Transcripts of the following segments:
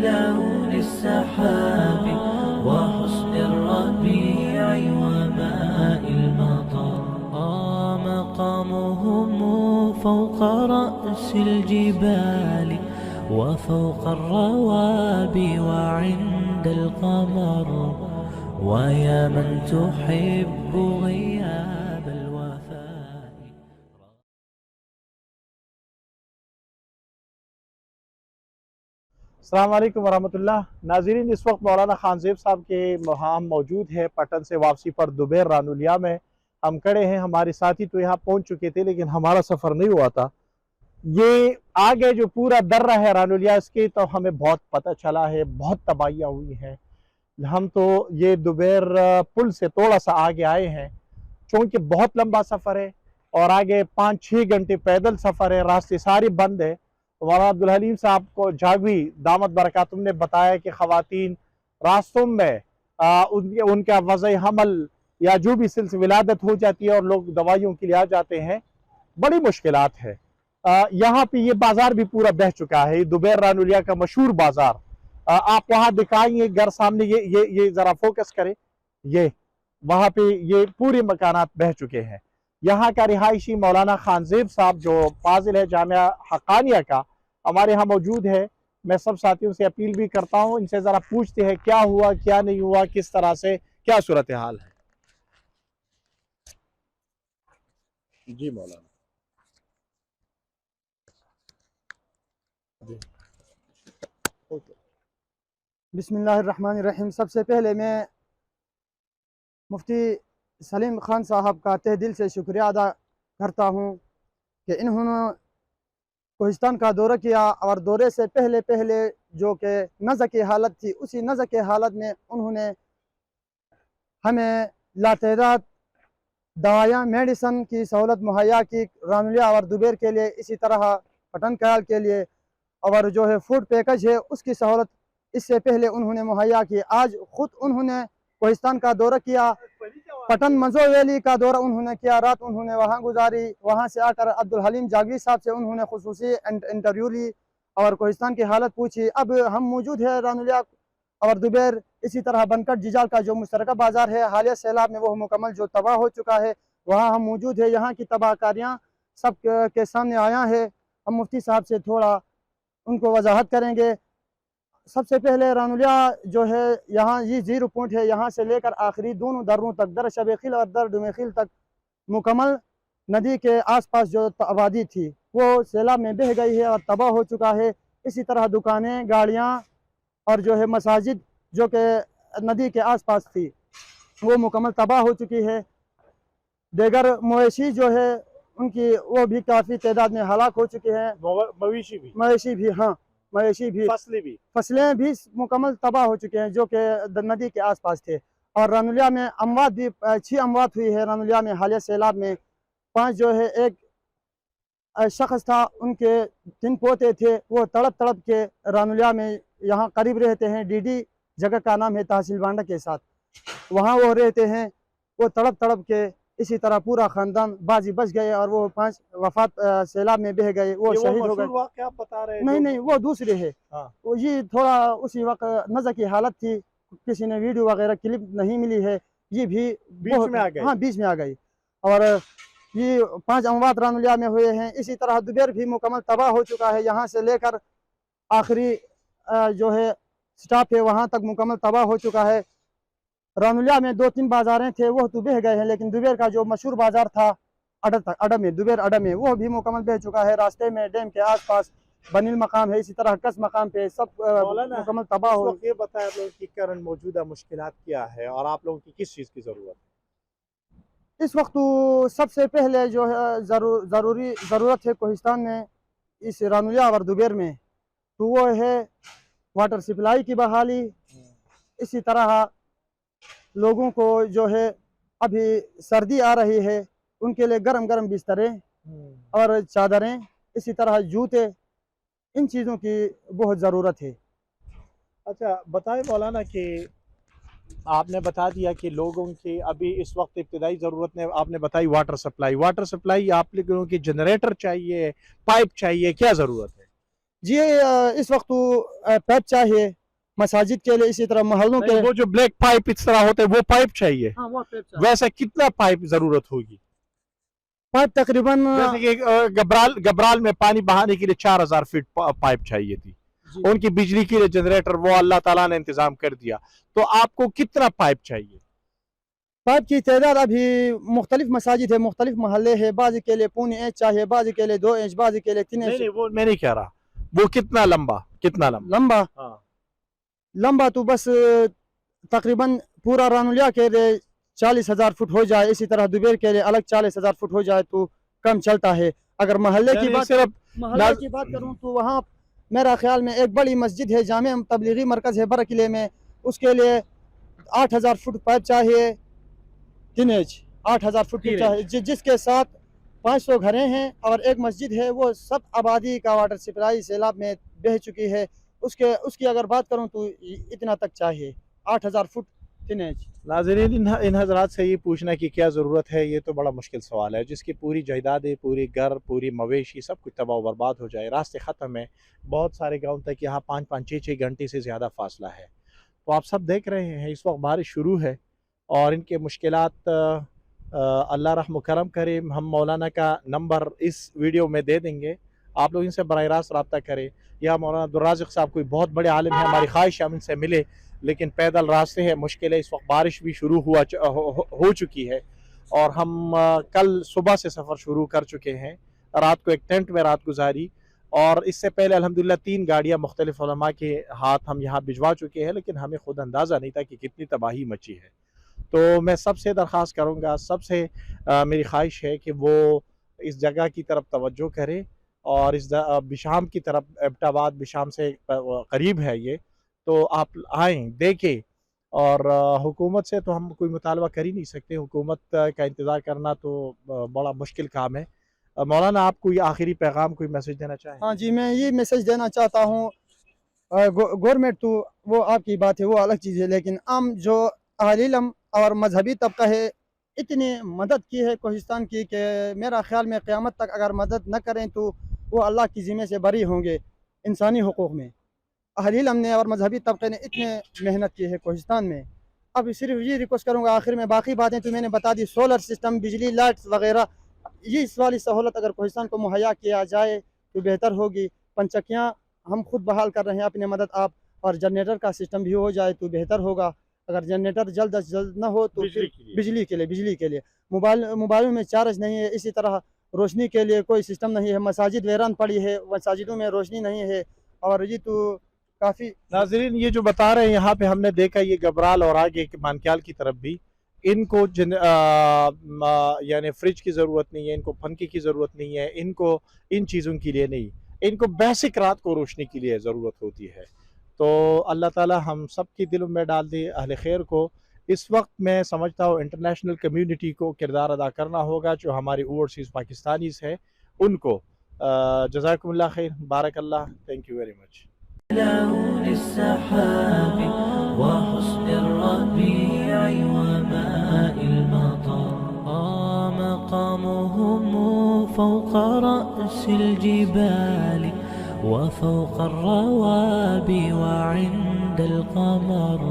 Loan السحاب وحسن الربيع وماء المطر. مقامهم فوق رأس الجبال وفوق الروابي وعند القمر. ويا من تحب غياب الوفاء. السلام علیکم ورحمۃ اللہ. ناظرین، اس وقت مولانا خانزیب صاحب کے ہم موجود ہیں پٹن سے واپسی پر دوبیر رانولیا میں ہم کھڑے ہیں. ہمارے ساتھی تو یہاں پہنچ چکے تھے لیکن ہمارا سفر نہیں ہوا تھا. یہ آگے جو پورا درہ ہے رانولیا، اس کے تو ہمیں بہت پتہ چلا ہے، بہت تباہیاں ہوئی ہیں. ہم تو یہ دوبیر پل سے تھوڑا سا آگے آئے ہیں چونکہ بہت لمبا سفر ہے اور آگے 5-6 گھنٹے پیدل سفر ہے، راستے سارے بند ہے. مولانا عبدالحلیم صاحب کو جھاگوی دامت برکاتہم نے بتایا کہ خواتین راستوں میں ان کا وضع حمل یا جو بھی سلسلہ ولادت ہو جاتی ہے اور لوگ دوائیوں کے لیے آ جاتے ہیں، بڑی مشکلات ہے. یہاں پہ یہ بازار بھی پورا بہہ چکا ہے. یہ دوبیر رانولیا کا مشہور بازار، آپ وہاں دکھائیں گے گھر سامنے، یہ ذرا فوکس کریں، یہ وہاں پہ یہ پورے مکانات بہہ چکے ہیں. یہاں کا رہائشی مولانا خانزیب صاحب جو فاضل ہے جامعہ حقانیہ کا، ہمارے ہاں موجود ہے. میں سب ساتھیوں سے اپیل بھی کرتا ہوں، ان سے ذرا پوچھتے ہیں کیا ہوا کیا نہیں ہوا، کس طرح سے کیا صورتحال ہے. جی مولانا. جی بسم اللہ الرحمن الرحیم. سب سے پہلے میں مفتی سلیم خان صاحب کا تہ دل سے شکریہ ادا کرتا ہوں کہ انہوں نے کوہستان کا دورہ کیا اور دورے سے پہلے جو کہ نزع کی حالت تھی، اسی نزع کی حالت میں انہوں نے ہمیں لاتعداد دوائیاں میڈیسن کی سہولت مہیا کی رانولیا اور دوبیر کے لیے، اسی طرح پٹن کیال کے لیے، اور جو ہے فوڈ پیکج ہے اس کی سہولت اس سے پہلے انہوں نے مہیا کی. آج خود انہوں نے کوہستان کا دورہ کیا، پٹن منزو ویلی کا دورہ انہوں نے کیا، رات انہوں نے وہاں گزاری. وہاں سے آ کر عبدالحلیم جھاگوی صاحب سے انہوں نے خصوصی انٹرویو لی اور کوہستان کی حالت پوچھی. اب ہم موجود ہیں رانولیا اور دوبیر، اسی طرح بنکٹ ججال کا جو مشترکہ بازار ہے حالیہ سیلاب میں وہ مکمل جو تباہ ہو چکا ہے، وہاں ہم موجود ہیں. یہاں کی تباہ کاریاں سب کے سامنے آیا ہے. ہم مفتی صاحب سے تھوڑا ان کو وضاحت کریں گے. سب سے پہلے رانولیا جو ہے یہاں یہ 0 پوائنٹ ہے، یہاں سے لے کر آخری دونوں دروں تک، در شب خیل اور در ڈوم خیل تک مکمل ندی کے آس پاس جو آبادی تھی وہ سیلاب میں بہہ گئی ہے اور تباہ ہو چکا ہے. اسی طرح دکانیں، گاڑیاں اور جو ہے مساجد جو کہ ندی کے آس پاس تھی وہ مکمل تباہ ہو چکی ہے. دیگر مویشی جو ہے ان کی وہ بھی کافی تعداد میں ہلاک ہو چکے ہیں. مویشی بھی فصلیں بھی مکمل تباہ ہو چکے ہیں جو کہ ندی کے آس پاس تھے. اور رانولیا میں اموات بھی 6 اموات ہوئی ہے رانولیا میں حالیہ سیلاب میں. 5 جو ہے، ایک شخص تھا ان کے 3 پوتے تھے، وہ تڑپ کے رانولیا میں یہاں قریب رہتے ہیں. ڈی جگہ کا نام ہے تحصیل بانڈا کے ساتھ، وہاں وہ رہتے ہیں. وہ تڑپ کے اسی طرح پورا خاندان بازی بچ گئے اور وہ 5 وفات سیلاب میں بہ گئے، وہ شہید ہو گئے. نہیں وہ دوسرے ہے. یہ تھوڑا اسی وقت نزع کی حالت تھی، کسی نے ویڈیو وغیرہ کلپ نہیں ملی ہے، یہ بھی بیچ میں آ گئی. اور یہ 5 اموات رانولیا میں ہوئے ہیں. اسی طرح دوبیر بھی مکمل تباہ ہو چکا ہے، یہاں سے لے کر آخری جو ہے سٹاپ ہے وہاں تک مکمل تباہ ہو چکا ہے. رانولیا میں 2-3 بازاریں تھے وہ تو بہہ گئے ہیں، لیکن دوبیر کا جو مشہور بازار تھا دوبیر اڈا میں، وہ بھی مکمل بہہ چکا ہے. راستے میں ڈیم کے آس پاس بنیل مقام ہے، اسی طرح کس مقام پہ سب مکمل تباہ ہو. یہ بتائیں آپ لوگوں کی کرنٹ موجودہ مشکلات کیا ہے اور آپ لوگوں کی کس چیز کی ضرورت ہے؟ اس وقت سب سے پہلے جو ہے ضرورت ہے کوہستان میں، اس رانولیا اور دوبیر میں، تو وہ ہے واٹر سپلائی کی بحالی. اسی طرح لوگوں کو جو ہے ابھی سردی آ رہی ہے ان کے لیے گرم بستریں اور چادریں، اسی طرح جوتے، ان چیزوں کی بہت ضرورت ہے. اچھا بتائیں مولانا کہ آپ نے بتا دیا کہ لوگوں کی ابھی اس وقت ابتدائی ضرورت نے آپ نے بتائی واٹر سپلائی. آپ لوگوں کی جنریٹر چاہیے، پائپ چاہیے، کیا ضرورت ہے؟ جی اس وقت تو پائپ چاہیے مساجد کے لیے، اسی طرح محلوں کے وہ جو بلیک پائپ اس طرح ہوتے ہیں وہ پائپ چاہیے. ہاں وہ پائپ چاہیے. ویسے کتنا پائپ ضرورت ہوگی؟ پائپ تقریباً جیسے کہ گبرال میں پانی بہانے کے لیے 4000 فٹ پائپ چاہیے تھی. ان کی بجلی کے لیے جنریٹر وہ اللہ تعالیٰ نے انتظام کر دیا. تو آپ کو کتنا پائپ چاہیے؟ پائپ کی تعداد ابھی مختلف مساجد ہے، مختلف محلے ہے، بعض کے لیے 1.5 انچ چاہیے، بعض کے لیے 2 انچ، بعض کے لیے 3 انچ. نہیں وہ میں نہیں کہہ رہا. وہ کتنا لمبا لمبا ہاں. لمبا تو بس تقریباً پورا رانولیا کے لیے 40,000 فٹ ہو جائے، اسی طرح دوبیر کے لیے الگ 40,000 فٹ ہو جائے تو کم چلتا ہے. اگر محلے کی بات کروں تو وہاں میرا خیال میں ایک بڑی مسجد ہے، جامع تبلیغی مرکز ہے برقلے میں، اس کے لیے 8,000 فٹ پائپ چاہیے، 3 انچ 8,000 فٹ چاہیے، جس کے ساتھ 500 گھریں ہیں اور ایک مسجد ہے، وہ سب آبادی کا واٹر سپلائی سیلاب میں بہہ چکی ہے. اس کی اگر بات کروں تو اتنا تک چاہیے 8,000 فٹ 3 انچ. ناظرین ان حضرات سے یہ پوچھنا کہ کیا ضرورت ہے، یہ تو بڑا مشکل سوال ہے. جس کی پوری جائیدادیں، پوری گھر، پوری مویشی سب کچھ تباہ و برباد ہو جائے، راستے ختم ہیں، بہت سارے گاؤں تک یہاں 5-5 6-6 گھنٹے سے زیادہ فاصلہ ہے. تو آپ سب دیکھ رہے ہیں اس وقت بارش شروع ہے اور ان کے مشکلات اللہ رحم و کرم کرے. ہم مولانا کا نمبر اس ویڈیو میں دے دیں گے، آپ لوگ ان سے براہ راست رابطہ کریں. یا مولانا عبدالرازق صاحب کوئی بہت بڑے عالم ہیں، ہماری خواہش ہے ہم ان سے ملے، لیکن پیدل راستے ہیں، مشکل ہے. اس وقت بارش بھی شروع ہو چکی ہے اور ہم کل صبح سے سفر شروع کر چکے ہیں. رات کو ایک ٹینٹ میں رات گزاری اور اس سے پہلے الحمدللہ 3 گاڑیاں مختلف علماء کے ہاتھ ہم یہاں بھجوا چکے ہیں، لیکن ہمیں خود اندازہ نہیں تھا کہ کتنی تباہی مچی ہے. تو میں سب سے درخواست کروں گا، سب سے میری خواہش ہے کہ وہ اس جگہ کی طرف توجہ کرے اور اس بشام کی طرف، ایبٹ آباد بشام سے قریب ہے یہ، تو آپ آئیں دیکھیں. اور حکومت سے تو ہم کوئی مطالبہ کر ہی نہیں سکتے، حکومت کا انتظار کرنا تو بڑا مشکل کام ہے. مولانا آپ کوئی آخری پیغام، کوئی میسج دینا چاہیں؟ ہاں جی، میں یہ میسج دینا چاہتا ہوں، گورنمنٹ تو وہ آپ کی بات ہے، وہ الگ چیز ہے، لیکن عام جو اہل علم اور مذہبی طبقہ ہے، اتنی مدد کی ہے کوہستان کی کہ میرا خیال میں قیامت تک اگر مدد نہ کریں تو وہ اللہ کی ذمہ سے بری ہوں گے. انسانی حقوق میں اہل علم نے اور مذہبی طبقے نے اتنے محنت کی ہے کوہستان میں. اب صرف یہ ریکویسٹ کروں گا آخر میں، باقی باتیں تو میں نے بتا دی، سولر سسٹم، بجلی، لائٹس وغیرہ، یہ اس والی سہولت اگر کوہستان کو مہیا کیا جائے تو بہتر ہوگی. پنچکیاں ہم خود بحال کر رہے ہیں اپنے مدد آپ، اور جنریٹر کا سسٹم بھی ہو جائے تو بہتر ہوگا. اگر جنریٹر جلد از جلد نہ ہو تو بجلی کے لیے موبائلوں میں چارج نہیں ہے، اسی طرح روشنی کے لیے کوئی سسٹم نہیں ہے، مساجد ویران پڑی ہے، مساجدوں میں روشنی نہیں ہے، اور یہ تو کافی. ناظرین یہ جو بتا رہے ہیں یہاں پہ ہم نے دیکھا، یہ گبرال اور آگے مانکیال کی طرف بھی ان کو یعنی فریج کی ضرورت نہیں ہے، ان کو پنکھے کی ضرورت نہیں ہے، ان کو ان چیزوں کے لیے نہیں، ان کو بیسک رات کو روشنی کے لیے ضرورت ہوتی ہے. تو اللہ تعالی ہم سب کی دلوں میں ڈال دے اہل خیر کو. اس وقت میں سمجھتا ہوں انٹرنیشنل کمیونٹی کو کردار ادا کرنا ہوگا، جو ہماری اوورسیز پاکستانیز ہیں ان کو. جزاکم اللہ خیر، بارک اللہ، تھینک یو ویری مچ. لون السحاب وحسن الربيع وماء المطر مقامهم فوق رأس الجبال وفوق الروابي وعند القمر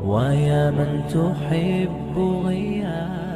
ويا من تحب غياب